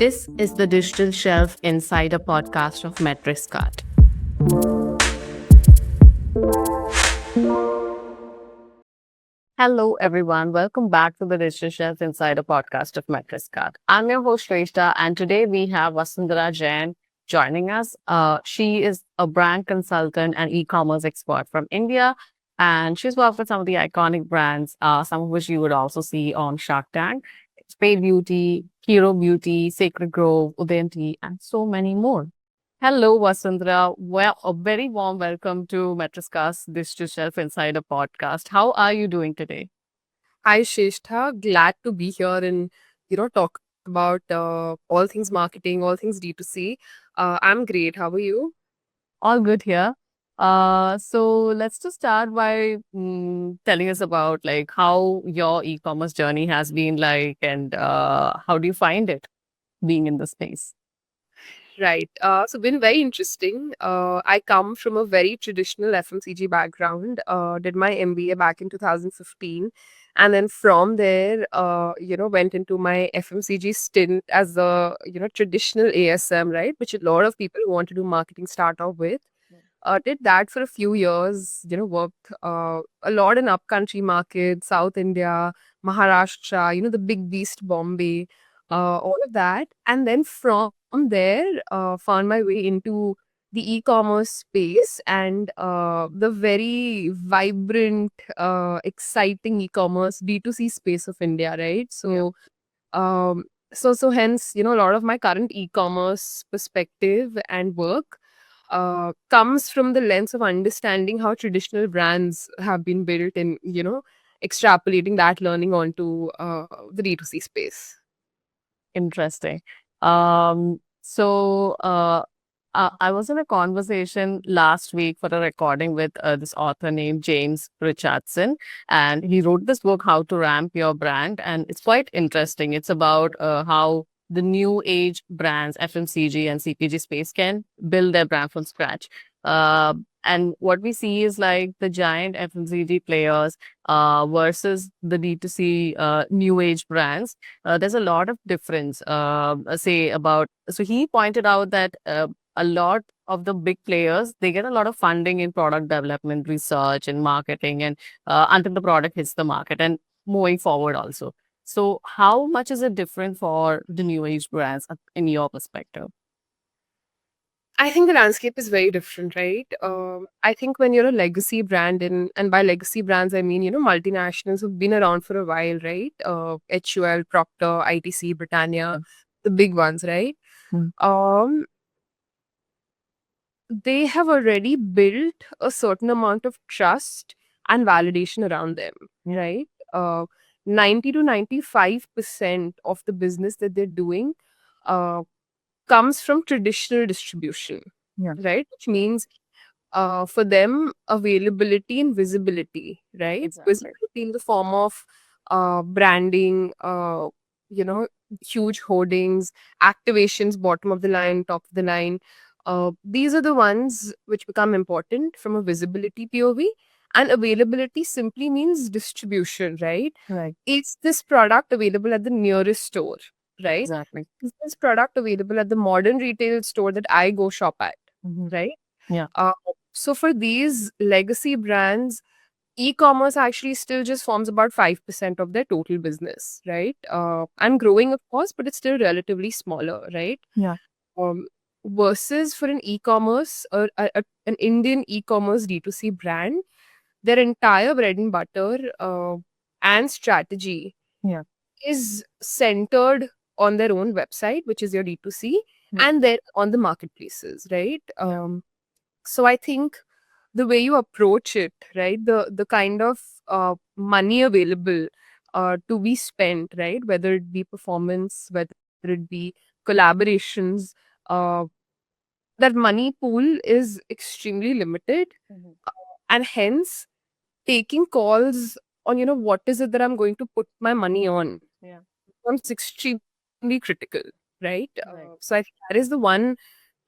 This is the Digital Shelf Insider podcast of Metriscard. Hello, everyone. Welcome back to the Digital Shelf Insider podcast of Metriscard. I'm your host, Shrestha, and today we have Vasundhara Jain joining us. She is a brand consultant and e-commerce expert from India, and she's worked with some of the iconic brands, some of which you would also see on Shark Tank. Spade Beauty, Hero Beauty, Sacred Grove, Udayanti, and so many more. Hello, Vasundhara. Well, a very warm welcome to Metriscast Digital Shelf Insider podcast. How are you doing today? Hi, Shrestha. Glad to be here and talk about all things marketing, all things D2C. I'm great. How are you? All good here. So let's just start by telling us about like how your e-commerce journey has been like, and how do you find it being in the space? Right. So been very interesting. I come from a very traditional FMCG background. Did my MBA back in 2015, and then from there, went into my FMCG stint as a traditional ASM, right, which a lot of people who want to do marketing start off with. Did that for a few years, worked a lot in upcountry markets, South India, Maharashtra, the big beast Bombay, all of that. And then from there, found my way into the e-commerce space and the very vibrant, exciting e-commerce D2C space of India, right? Yeah. Um, so hence, a lot of my current e-commerce perspective and work comes from the lens of understanding how traditional brands have been built and, extrapolating that learning onto the D2C space. Interesting. So I was in a conversation last week for a recording with this author named James Richardson, and he wrote this book, How to Ramp Your Brand, and it's quite interesting. It's about how the new age brands, FMCG and CPG space, can build their brand from scratch. Uh, and what we see is like the giant FMCG players versus the D2C new age brands. There's a lot of difference, say about, so he pointed out that a lot of the big players, they get a lot of funding in product development, research and marketing, and until the product hits the market and moving forward also. So how much is it different for the new age brands in your perspective? I think the landscape is very different, right? I think when you're a legacy brand, and by legacy brands, I mean, multinationals who've been around for a while, right? HUL, Procter, ITC, Britannia, the big ones, right? Mm. Um, they have already built a certain amount of trust and validation around them, right? 90 to 95% of the business that they're doing uh, comes from traditional distribution, Yeah, right? Which means for them, availability and visibility, right? exactly. Visibility in the form of branding, you know, huge hoardings, activations, bottom of the line, top of the line. These are the ones which become important from a visibility POV. And availability simply means distribution, right? Right. Is this product available at the nearest store, right? Exactly. Is this product available at the modern retail store that I go shop at, Hmm. right? Yeah. Uh, so for these legacy brands, e-commerce actually still just forms about 5% of their total business, right? And growing, of course, but it's still relatively smaller, right? Yeah. Um, versus for an e-commerce or an Indian e-commerce D2C brand, their entire bread and butter and strategy Yeah. is centered on their own website, which is your D2C, Yeah. and then on the marketplaces, right? Yeah. So I think the way you approach it, right? The kind of money available to be spent, right? Whether it be performance, whether it be collaborations, uh, that money pool is extremely limited, Mhm. and hence taking calls on what is it that I'm going to put my money on Yeah. becomes extremely critical, right? Right. So I think that is the one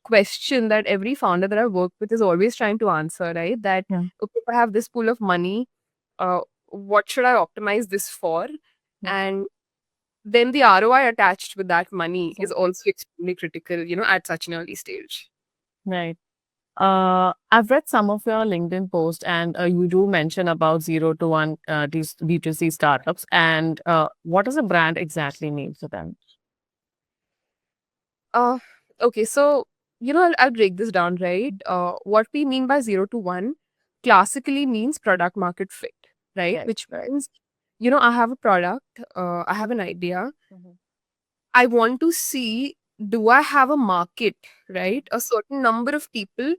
question that every founder that I work with is always trying to answer, right? That, Yeah. okay, if I have this pool of money, what should I optimize this for? Yeah. And then the ROI attached with that money is Exactly. also extremely critical, at such an early stage. Right. I've read some of your LinkedIn posts, and you do mention about 0 to 1 B2C startups. And what does a brand exactly mean for them? Uh, okay, so I'll break this down, right? What we mean by 0 to 1 classically means product market fit, right? Right. Which means, I have a product, I have an idea, Mhm. I want to see, do I have a market, right? A certain number of people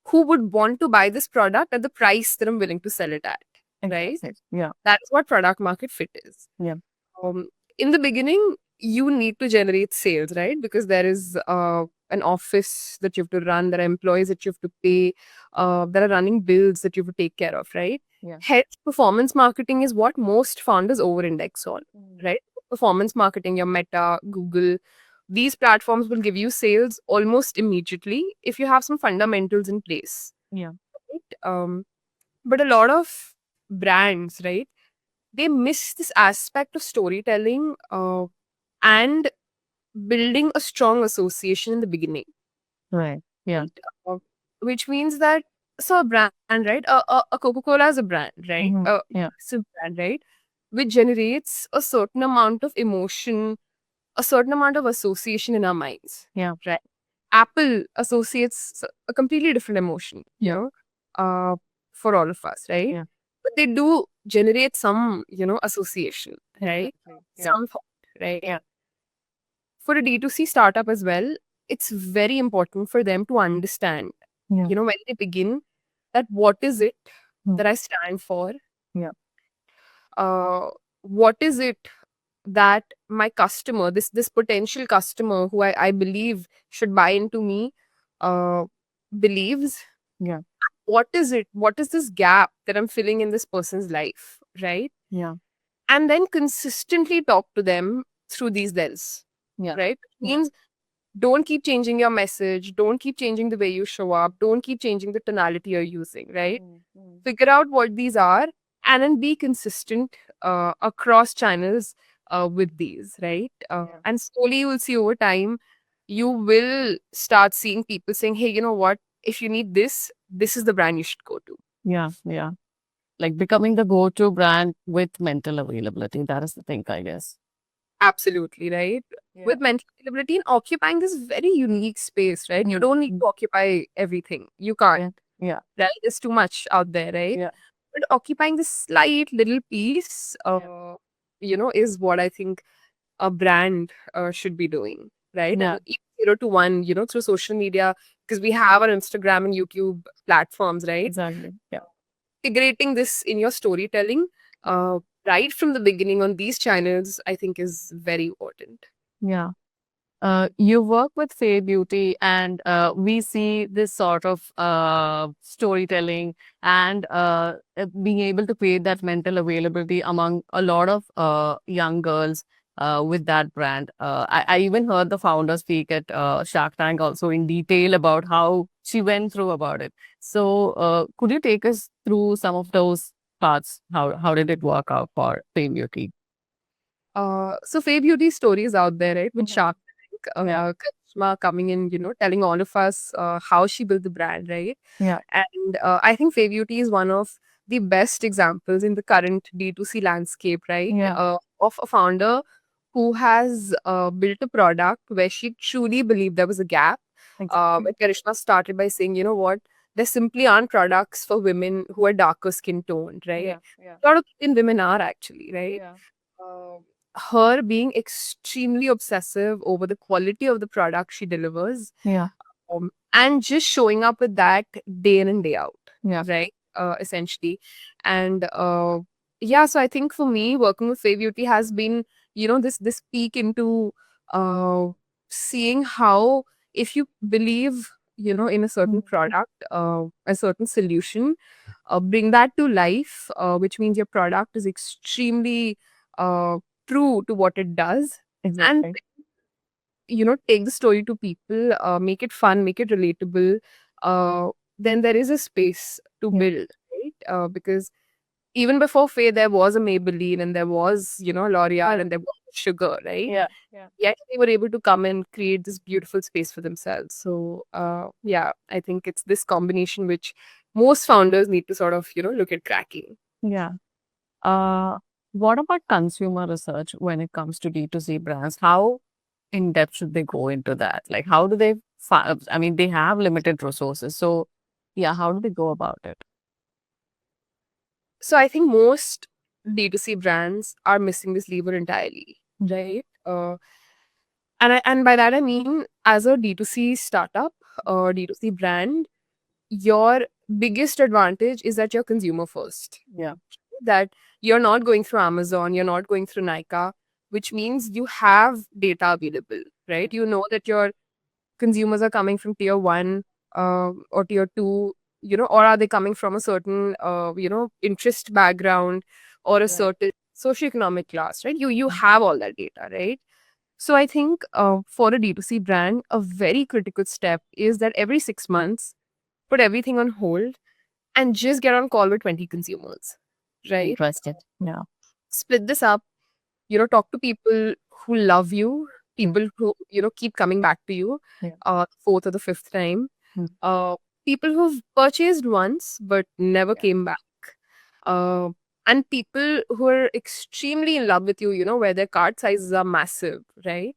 who would want to buy this product at the price that I'm willing to sell it at, right? Exactly. Yeah. That is what product market fit is. Yeah. Um, in the beginning, you need to generate sales, right? Because there is an office that you have to run, there are employees that you have to pay, there are running bills that you have to take care of, right? Yeah. Hence, performance marketing is what most founders over index on, Mm. right? Performance marketing, your Meta, Google, these platforms will give you sales almost immediately if you have some fundamentals in place, Yeah. right? But a lot of brands, right? They miss this aspect of storytelling and building a strong association in the beginning, Right. Yeah. right? Which means that so a brand, right? A Coca-Cola is a brand, right? Hmm. Yeah. It's a brand, right? Which generates a certain amount of emotion, a certain amount of association in our minds, Yeah. right? Apple associates a completely different emotion, Yeah. uh, for all of us, right? Yeah. But they do generate some, association, right? Exactly. Yeah. Some thought, right? Yeah. For a D2C startup as well, it's very important for them to understand, Yeah. when they begin, that what is it Mm. that I stand for? Yeah. Uh, what is it that my customer, this potential customer who I believe should buy into me, uh, believes? Yeah. What is it? What is this gap that I'm filling in this person's life, right? Yeah. And then consistently talk to them through these lens, Yeah. right? Yeah. Means don't keep changing your message, don't keep changing the way you show up, don't keep changing the tonality you're using, right? Mm. Mm. Figure out what these are and then be consistent across channels with these, right? Yeah. And slowly you will see over time, you will start seeing people saying, hey, you know what? If you need this, this is the brand you should go to. Yeah. Yeah. Like becoming the go-to brand with mental availability. That is the thing, I guess. Absolutely, right? Yeah. With mental availability and occupying this very unique space, right? You Mm. don't need Mm. to occupy everything. You can't, Yeah. Yeah. right? There's too much out there, right? Yeah. But occupying this slight little piece, Yeah. is what I think a brand should be doing, right? Yeah. And even 0 to 1, through social media, because we have our Instagram and YouTube platforms, right? Exactly. Yeah. Integrating this in your storytelling right from the beginning on these channels, I think is very important. Yeah. You work with Fair Beauty, and we see this sort of storytelling and being able to create that mental availability among a lot of young girls with that brand. I even heard the founder speak at Shark Tank also in detail about how she went through about it. So, could you take us through some of those parts? How did it work out for Fair Beauty? So Faye Beauty stories out there, right? With Mhm. Shark Tank, Yeah. Karishma coming in, telling all of us how she built the brand, right? Yeah. And I think Faye Beauty is one of the best examples in the current D2C landscape, right? Yeah. Of a founder who has built a product where she truly believed there was a gap. Exactly. And Karishma started by saying, you know what? There simply aren't products for women who are darker skin toned, right? Yeah. Yeah. A lot of Indian women are actually, right? Yeah. uh, Her being extremely obsessive over the quality of the product she delivers, Yeah. and just showing up with that day in and day out, Yeah. right? Essentially. And yeah, so I think for me, working with Faye Beauty has been, this peek into uh, seeing how if you believe, in a certain Mm. product, a certain solution, bring that to life, which means your product is extremely uh, true to what it does. And Exactly. take the story to people, make it fun, make it relatable, then there is a space to Yeah. build, right? Because even before Faye, there was a Maybelline and there was, L'Oreal and there was sugar, right? Yeah. Yeah. Yet they were able to come and create this beautiful space for themselves. So, yeah, I think it's this combination which most founders need to sort of, look at cracking. Yeah. Uh, what about consumer research when it comes to D2C brands? How in depth should they go into that? Like, how do they, I mean, they have limited resources. So, yeah, how do they go about it? So I think most D2C brands are missing this lever entirely, right? And by that I mean, as a D2C startup or D2C brand, your biggest advantage is that you're consumer first. Yeah. That you're not going through Amazon, you're not going through Nykaa, which means you have data available, right? You know that your consumers are coming from tier one or tier two, or are they coming from a certain, interest background or a Right. certain socioeconomic class, right? You have all that data, right? So I think for a D2C brand, a very critical step is that every 6 months, put everything on hold and just get on call with 20 consumers, right? Interested. Yeah. Split this up, talk to people who love you, people who, keep coming back to you, Yeah. fourth or the fifth time, Hmm. uh, people who've purchased once but never Yeah. came back, uh, and people who are extremely in love with you, where their cart sizes are massive, right?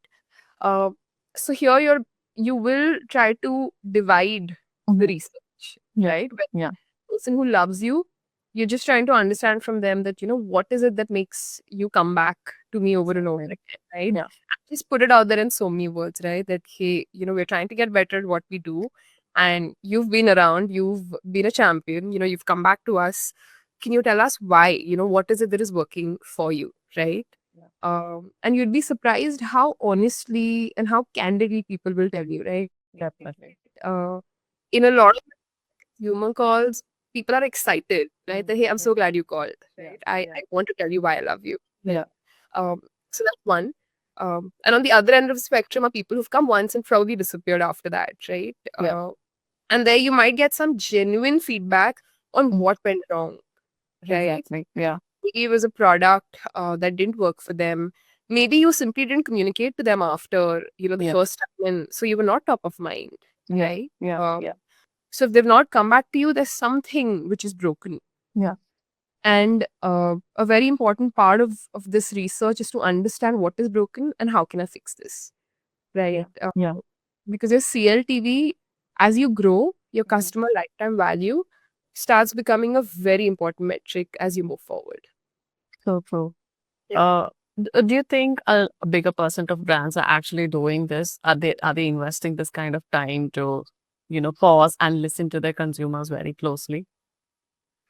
Uh, so here you will try to divide the Mhm. research, Yeah. right? Yeah. Person who loves you, you're just trying to understand from them that, what is it that makes you come back to me over and over Exactly. again, right? Yeah. Just put it out there in so many words, right? That, hey, we're trying to get better at what we do. And you've been around, you've been a champion, you've come back to us. Can you tell us why? What is it that is working for you, right? Yeah. And you'd be surprised how honestly and how candidly people will tell you, right? Definitely. Uh, in a lot of human calls, people are excited, right? That, hey, I'm so glad you called, Yeah. right? I Yeah. want to tell you why I love you. Yeah. Um, so that's one. And on the other end of the spectrum are people who've come once and probably disappeared after that, right? Yeah. And there you might get some genuine feedback on Mm. what went wrong, right? Exactly. Yeah. Maybe it was a product that didn't work for them. Maybe you simply didn't communicate to them after, the Yeah. first time, and so you were not top of mind, Yeah. right? Yeah. Um, Yeah. so if they've not come back to you, there's something which is broken. Yeah. And a very important part of this research is to understand what is broken and how can I fix this, right? Yeah. Because your CLTV, as you grow, your Mhm. customer lifetime value starts becoming a very important metric as you move forward. So true. Yeah. Do you think a bigger percent of brands are actually doing this? Are they investing this kind of time to, pause and listen to their consumers very closely?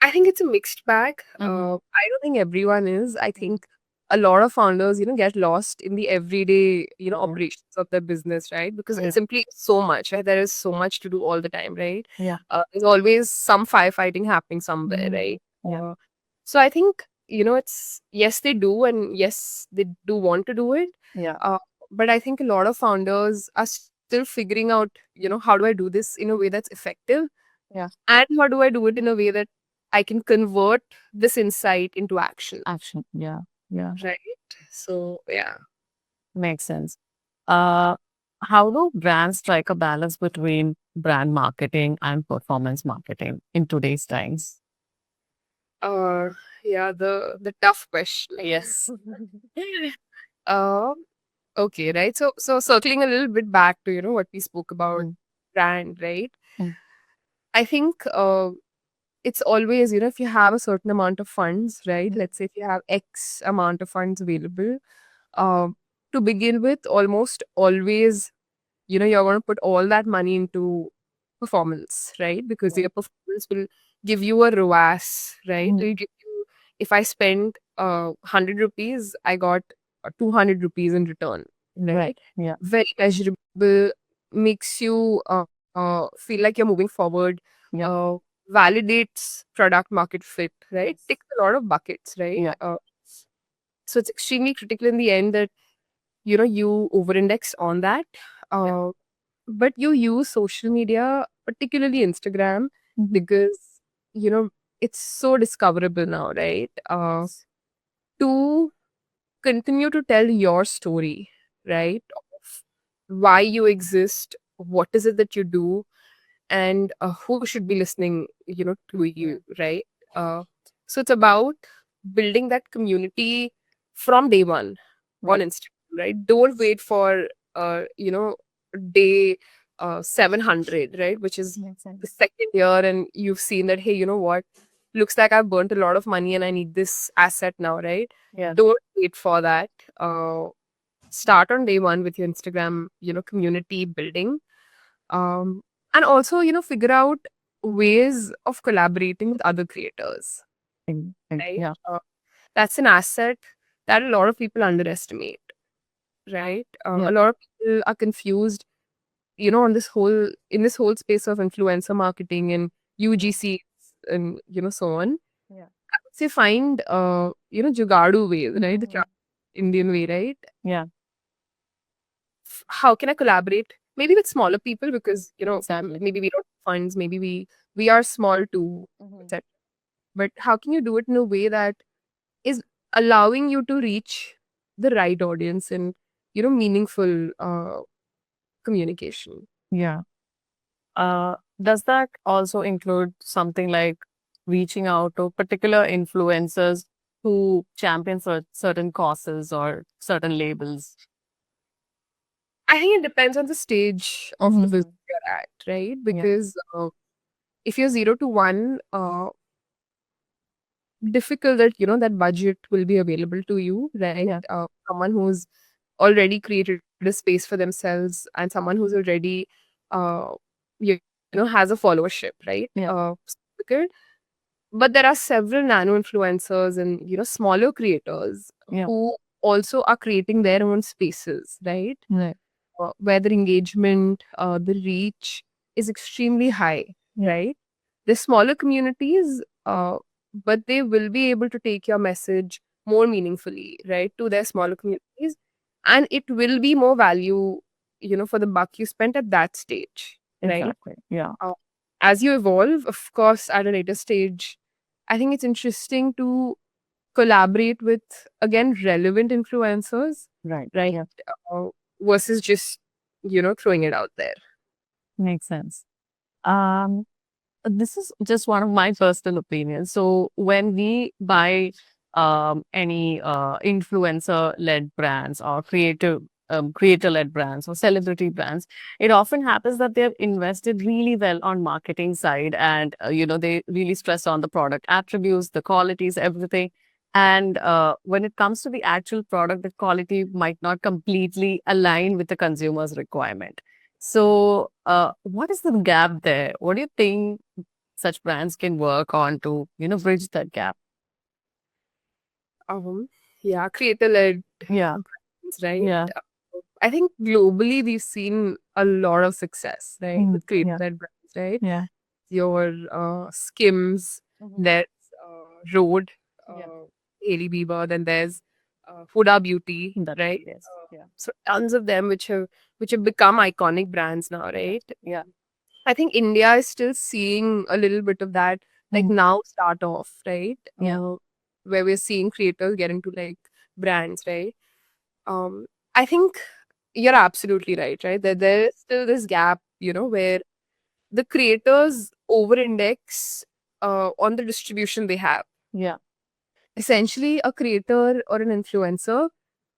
I think it's a mixed bag. Mm-hmm. I don't think everyone is. I think a lot of founders, get lost in the everyday, Yeah. operations of their business, right? Because Yeah. it's simply so much, right? There is so much to do all the time, right? Yeah. There's always some firefighting happening somewhere, Mhm. right? Yeah. So I think, it's yes, they do, and yes, they do want to do it. Yeah. Uh, but I think a lot of founders are still figuring out, how do I do this in a way that's effective? Yeah. And how do I do it in a way that I can convert this insight into action, Action. Yeah. Yeah. right? So, yeah. Makes sense. Uh, how do brands strike a balance between brand marketing and performance marketing in today's times? Uh, yeah, the tough question, I guess. Um, okay, right. So circling a little bit back to, what we spoke about Mm. brand, right? Mm. I think it's always, if you have a certain amount of funds, right? Mm. Let's say if you have X amount of funds available, um, to begin with, almost always, you're going to put all that money into performance, right? Because Yeah. your performance will give you a ROAS, right? Mm. It'll give you, if I spend 100 rupees, I got 200 rupees in return, Right. right? Yeah. Very measurable, makes you feel like you're moving forward, Yeah. uh, validates product market fit, right? Yes. Ticks a lot of buckets, right? Yeah. So it's extremely critical in the end that, you over index on that. Yeah. Uh, but you use social media, particularly Instagram, Mhm. because, you know, it's so discoverable now, right? Yes. To continue to tell your story, right? Of why you exist, what is it that you do, and who should be listening, to you, right? Uh, so it's about building that community from day one on Right. Instagram, right? Don't wait for day 700, right? Which is Makes the sense. second year, and you've seen that, hey, you know what? Looks like I've burnt a lot of money and I need this asset now, right? Yeah. Don't wait for that. Start on day one with your Instagram, community building. Um, and also, figure out ways of collaborating with other creators, right? Yeah. That's an asset that a lot of people underestimate, right? Yeah. A lot of people are confused, on in this whole space of influencer marketing and UGC and so on. Yeah. I would say find Jugadu ways, right? The Mhm. Indian way, right? Yeah. How can I collaborate? Maybe with smaller people because Exactly. maybe we don't have funds, maybe we are small too, Mhm. etc. But how can you do it in a way that is allowing you to reach the right audience and meaningful communication? Yeah. Does that also include something like reaching out to particular influencers who champion certain causes or certain labels? I think it depends on the stage of the business Mhm. you're at, right? Yeah. Because if you're 0 to 1, difficult that that budget will be available to you, right? Yeah. Someone who's already created a space for themselves and someone who's already uh you, has a followership, right? Yeah. Because but there are several nano influencers and smaller creators Yeah. who also are creating their own spaces, right? Right. Where the engagement, the reach is extremely high, Yeah. right? The smaller communities, but they will be able to take your message more meaningfully, right, to their smaller communities, and it will be more value, for the buck you spent at that stage, right? Exactly. Yeah. Uh, as you evolve, of course, at a later stage, I think it's interesting to collaborate with again relevant influencers, Right. right? Yeah. Uh, versus just throwing it out there. Makes sense. Um, this is just one of my personal opinions. So when we buy any influencer-led brands or creator-led brands or celebrity brands, it often happens that they've invested really well on marketing side, and they really stress on the product attributes, the qualities, everything. And when it comes to the actual product, the quality might not completely align with the consumer's requirement. So, what is the gap there? What do you think such brands can work on to, bridge that gap? Um, yeah, creator-led Yeah, brands, right? yeah, I think globally we've seen a lot of success, right, with yeah, creator-led brands, right? yeah, Your Skims, mhm, there's Rode, yeah. Hailey Bieber, then there's Huda Beauty, That right? yes, yeah, So tons of them which have become iconic brands now, yeah, right? yeah, I think India is still seeing a little bit of that, like mm, now start off, right? yeah, Where we're seeing creators get into like brands, right? Um, I think you're absolutely right, right? That there's still this gap, where the creators over-index on the distribution they have. yeah, Essentially, a creator or an influencer,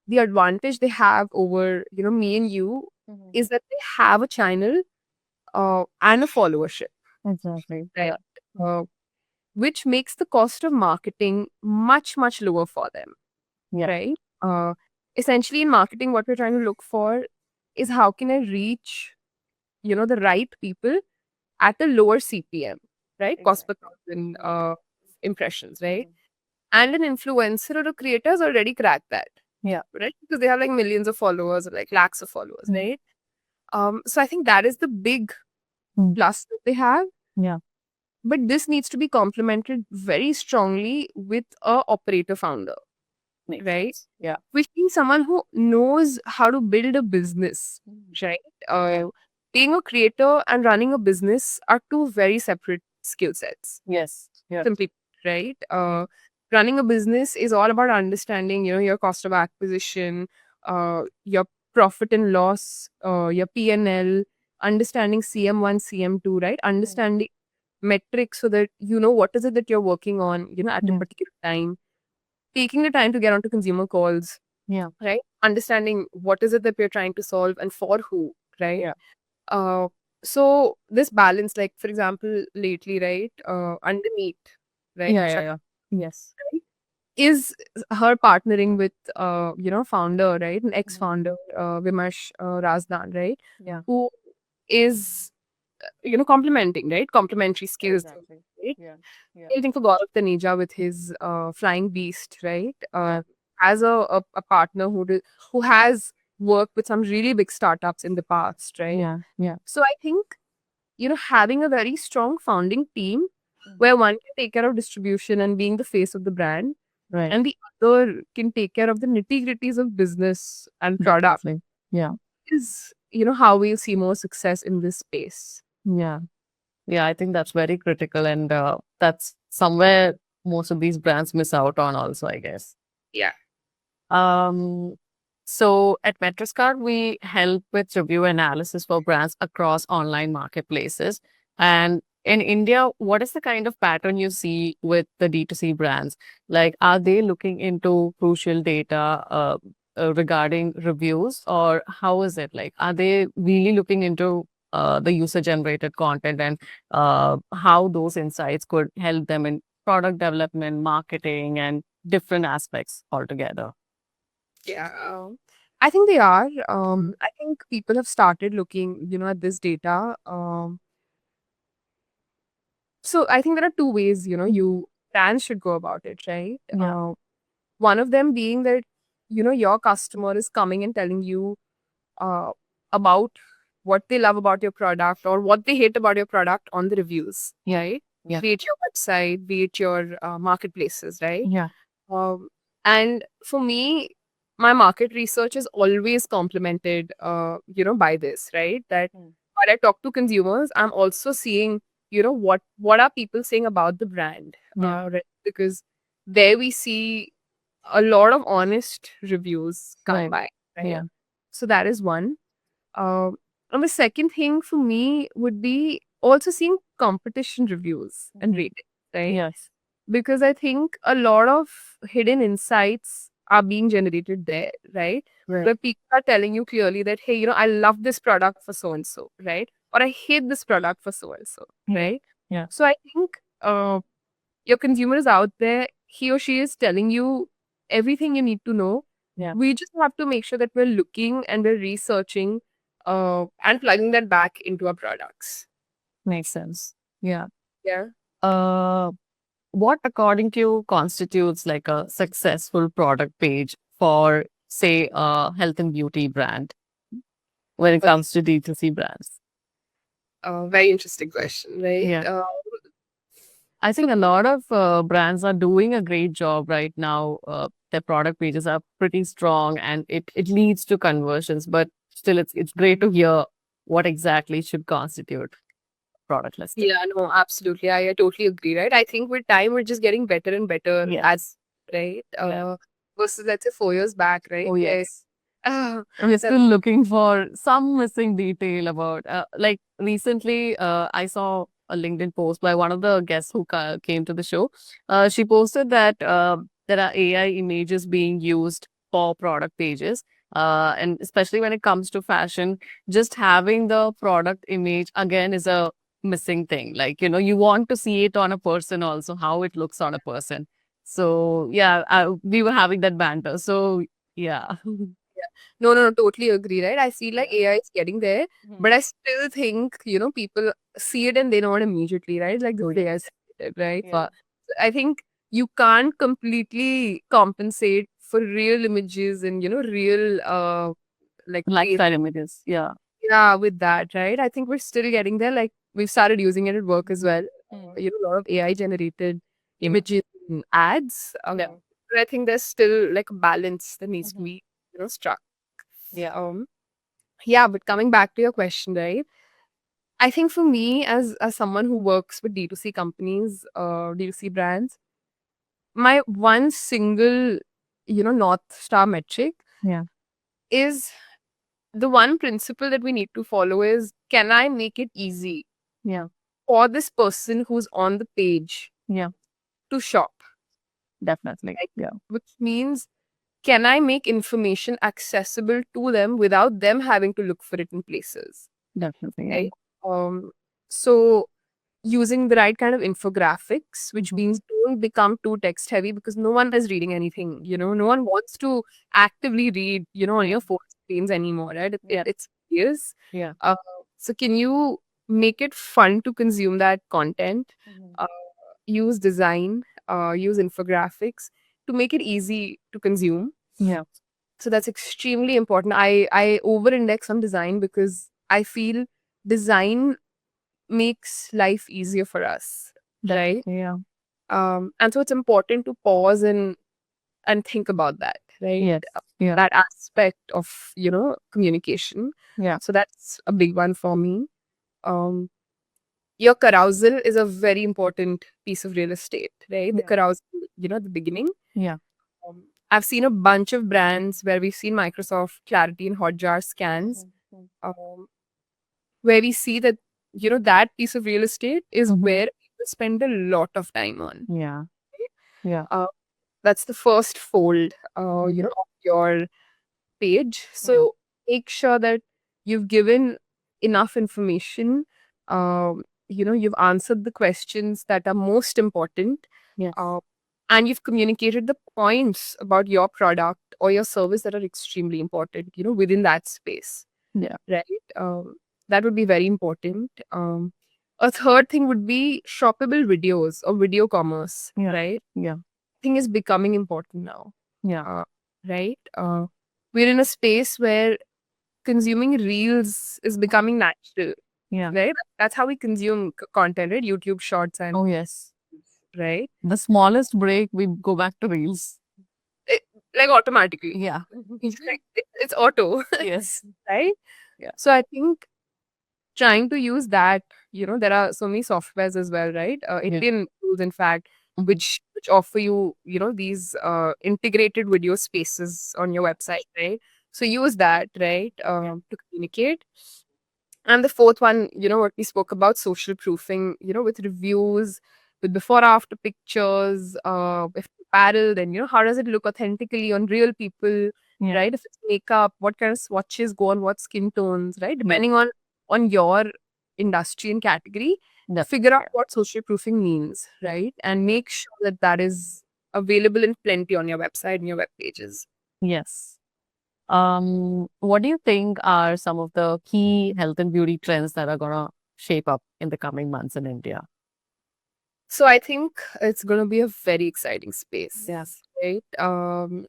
the advantage they have over, me and you mhm, is that they have a channel and a followership, exactly. right? Yeah, mm, Uh, which makes the cost of marketing much, much lower for them, yeah, right? Essentially, in marketing, what we're trying to look for is how can I reach, the right people at a lower CPM, right? Cost per exactly. thousand Yeah, impressions, right? mhm, And an influencer or a creator has already cracked that, yeah, right? Because they have like millions of followers or like lakhs of followers, mm, right? So I think that is the big mm, plus that they have. yeah, But this needs to be complemented very strongly with a operator founder, makes right? sense. Yeah, Which means someone who knows how to build a business, mm, right? Being a creator and running a business are two very separate skill sets. yes, yeah, Simply, put, right? running a business is all about understanding, your cost of acquisition, your profit and loss, your P&L, understanding CM1, CM2, right? Understanding metrics so that you know what is it that you're working on, at a Yeah. particular time. Taking the time to get onto consumer calls, Yeah. right? Understanding what is it that we're trying to solve and for who, right? Yeah. Uh, so this balance, like for example, lately, right? Underneath, right? Yeah. Yeah. Yeah. Yes. Is her partnering with founder, right, an ex-founder, Vimash Razdan, right, Yeah. who is complementing, right, complementary skills, Exactly. right. Yeah. Yeah. Waiting for Gaurav Taneja with his Flying Beast, right, Yeah. as a partner who has worked with some really big startups in the past, right. Yeah. Yeah. So I think having a very strong founding team Mhm. where one can take care of distribution and being the face of the brand, Right. and the other can take care of the nitty-gritties of business and product Definitely. Yeah. is, how we'll see more success in this space. Yeah. Yeah. I think that's very critical, and that's somewhere most of these brands miss out on, also, I guess. Yeah. Um, so at Metroscard, we help with review analysis for brands across online marketplaces. And in India, what is the kind of pattern you see with the D2C brands? Like, are they looking into crucial data regarding reviews, or how is it? Like, are they really looking into the user generated content and how those insights could help them in product development, marketing, and different aspects altogether? Yeah. I think they are. I think people have started looking, at this data. So I think there are two ways, you brands should go about it, right? Yeah. One of them being that, your customer is coming and telling you uh, about what they love about your product or what they hate about your product on the reviews, Yeah. right? Yeah. Be it your website, be it your marketplaces, right? Yeah. Um, and for me, my market research is always complemented, by this, right? That Mm. when I talk to consumers, I'm also seeing, what are people saying about the brand, Yeah. right? Because there we see a lot of honest reviews come Right. by, right? Yeah. So that is one. And the second thing for me would be also seeing competition reviews and Mhm. ratings, right? Yes. Because I think a lot of hidden insights are being generated there, right? Right. Where people are telling you clearly that, hey, I love this product for so and so, right? Or I hate this product for so and so, Yeah. right? Yeah. So I think your consumer is out there, he or she is telling you everything you need to know. Yeah. We just have to make sure that we're looking and we're researching and plugging that back into our products. Makes sense. Yeah. Yeah. Uh, what according to you constitutes like a successful product page for, say, a health and beauty brand when it comes to D2C brands? Very interesting question, right? Yeah. I think a lot of brands are doing a great job right now. Their product pages are pretty strong, and it leads to conversions. But still, it's great to hear what exactly should constitute product listing. Yeah, no, absolutely. I totally agree, right? I think with time, we're just getting better and better at, Yes. right? Yeah. Versus, let's say, 4 years back, right? Oh, yes. Uh, We're that, still looking for some missing detail about, like recently, I saw a LinkedIn post by one of the guests who came to the show. She posted that there are AI images being used for product pages. And especially when it comes to fashion, just having the product image again is a missing thing. Like, you want to see it on a person also, how it looks on a person. So, yeah, we were having that banter. So, yeah. no, no, no, totally agree, right? I feel like Yeah. AI is getting there, Mhm. but I still think, people see it and they know it immediately, right? Like Oh, the AI yes. is right? Yeah. But I think you can't completely compensate for real images and, real, like, face. Lifestyle images. Yeah. Yeah, with that, right? I think we're still getting there. Like, we've started using it at work as well. Mm. A lot of AI generated images and ads. Yeah. But I think there's still like a balance that needs to Mhm. be, struck. Yeah. Um, yeah, but coming back to your question, right? I think for me, as someone who works with D2C companies, D2C brands, my one single, North Star metric Yeah. is the one principle that we need to follow is, can I make it easy Yeah. for this person who's on the page Yeah. to shop? Definitely. Like, Yeah. which means, can I make information accessible to them without them having to look for it in places? Definitely. Yeah. Right? So using the right kind of infographics, which Mhm. means don't become too text heavy because no one is reading anything. No one wants to actively read, on Yeah. your phone screens anymore, right? Yeah. It's yes. Yeah. So can you make it fun to consume that content? Mhm. Uh, use design, use infographics to make it easy to consume. Yeah. So that's extremely important. I over index on design because I feel design makes life easier for us, right? Definitely. Yeah. And so it's important to pause and think about that, right? Yes. Yeah. That aspect of communication. Yeah. So that's a big one for me. Um, your carousel is a very important piece of real estate, right? The Yeah. carousel, at the beginning. Yeah. I've seen a bunch of brands where we've seen Microsoft Clarity and Hotjar scans, Mhm. um, where we see that that piece of real estate is Mhm. where people spend a lot of time on. Yeah. Yeah. Uh, that's the first fold, Mhm. of your page. Yeah. So make sure that you've given enough information. You've answered the questions that are most important, Yes. uh, and you've communicated the points about your product or your service that are extremely important. Within that space, Yeah. right? That would be very important. A third thing would be shoppable videos or video commerce, Yeah. right? Yeah. Thing is becoming important now, Yeah. uh, right? We're in a space where consuming reels is becoming natural, Yeah. right? That's how we consume content, right? YouTube Shorts and Oh, yes. right, The smallest break, we go back to reels. it, like automatically. Yeah. It's like it's auto, Yes. right? Yeah. So I think trying to use that, there are so many softwares as well, right? Yeah. Indian tools, in fact, Mhm. which offer you, these integrated video spaces on your website, right? So use that, right, to communicate. And the fourth one, what we spoke about, social proofing, with reviews, with before after pictures, if apparel, then how does it look authentically on real people, Yeah. right? If it's makeup, what kind of swatches go on what skin tones, right? Yeah. Depending on your industry and category, figure out Definitely. what social proofing means, right? And make sure that that is available in plenty on your website and your web pages. Yes. What do you think are some of the key health and beauty trends that are gonna shape up in the coming months in India? So I think it's going to be a very exciting space, Yes. right?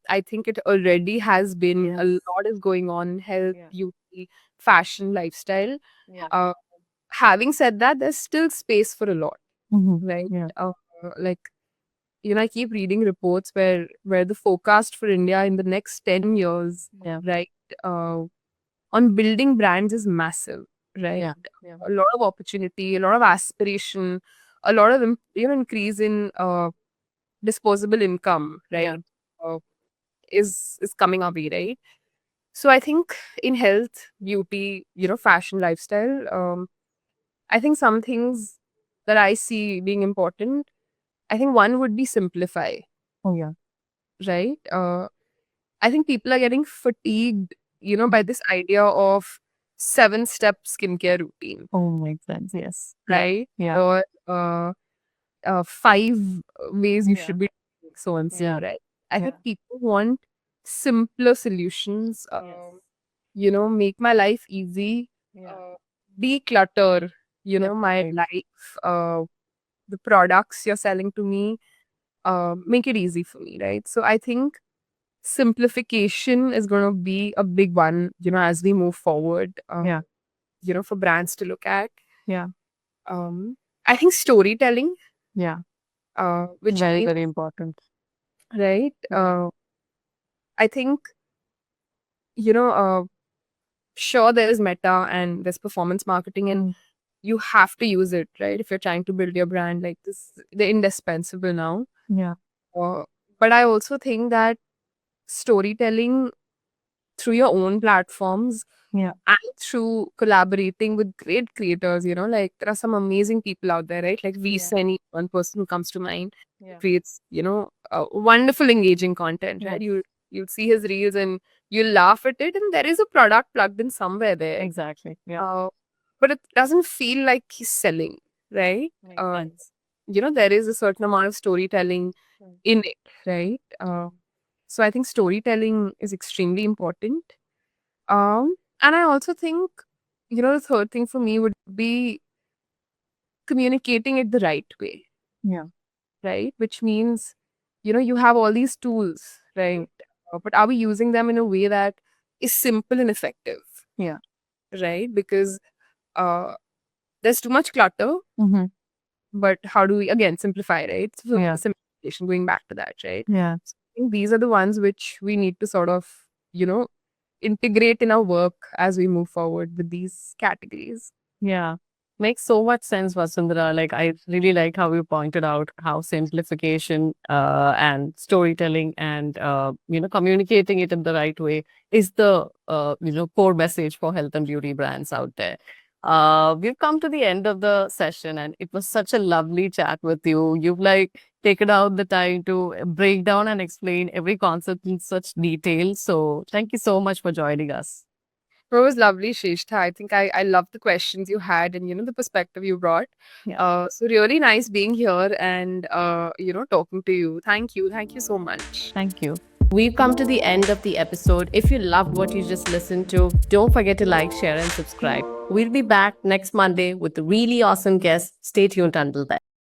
I think it already has been. A Yes. lot is going on: health, Yeah. beauty, fashion, lifestyle. Yeah. Uh, Having said that, there's still space for a lot, Mhm. right? Yeah. Like I keep reading reports where the forecast for India in the next 10 years, Yeah. right, on building brands is massive, right? Yeah. Yeah. A lot of opportunity, a lot of aspiration, a lot of increase in disposable income, Yeah. right, uh, is coming our way, right? So I think in health, beauty, fashion, lifestyle, I think some things that I see being important, I think one would be simplify, Oh, yeah. right? I think people are getting fatigued, by this idea of 7-step skincare routine, Oh, makes sense. Yes. Yeah. right? Yeah. Or 5 ways you Yeah. should be doing so and so, Yeah. right? I think Yeah. people want simpler solutions. Yes. Make my life easy, Yeah. declutter, my Definitely. life, the products you're selling to me, make it easy for me, right? So I think simplification is going to be a big one, as we move forward, Yeah. for brands to look at. Yeah. Um, I think storytelling, Yeah. which Very, means, very important. right? Yeah. I think, you know, uh, sure, there is meta and there's performance marketing, and Mm. you have to use it, right? If you're trying to build your brand like this, they're indispensable now. Yeah. But I also think that storytelling through your own platforms Yeah. and through collaborating with great creators, like there are some amazing people out there, right? Like V Yeah. Seni, one person who comes to mind, Yeah. creates, wonderful engaging content, right? Yes. You'll see his reels and you'll laugh at it, and there is a product plugged in somewhere there. Exactly. Yeah. But it doesn't feel like he's selling, right? Makes sense. There is a certain amount of storytelling Mm. in it, right? So I think storytelling is extremely important. And I also think, the third thing for me would be communicating it the right way, Yeah. right? Which means, you have all these tools, right? But are we using them in a way that is simple and effective, Yeah. right? Because uh, there's too much clutter, Mm-hmm. but how do we, again, simplify, right? So Yeah. simplification, going back to that, right? Yeah. I think these are the ones which we need to sort of, integrate in our work as we move forward with these categories. Yeah. Makes so much sense, Vasundhara. Like, I really like how you pointed out how simplification and storytelling and, communicating it in the right way is the, core message for health and beauty brands out there. We've come to the end of the session and it was such a lovely chat with you. You've taken out the time to break down and explain every concept in such detail. So thank you so much for joining us. It was lovely, Shrestha. I think I love the questions you had and, the perspective you brought. Yeah. So really nice being here and, talking to you. Thank you. Thank you so much. Thank you. We've come to the end of the episode. If you loved what you just listened to, don't forget to like, share, and subscribe. We'll be back next Monday with a really awesome guest. Stay tuned until then.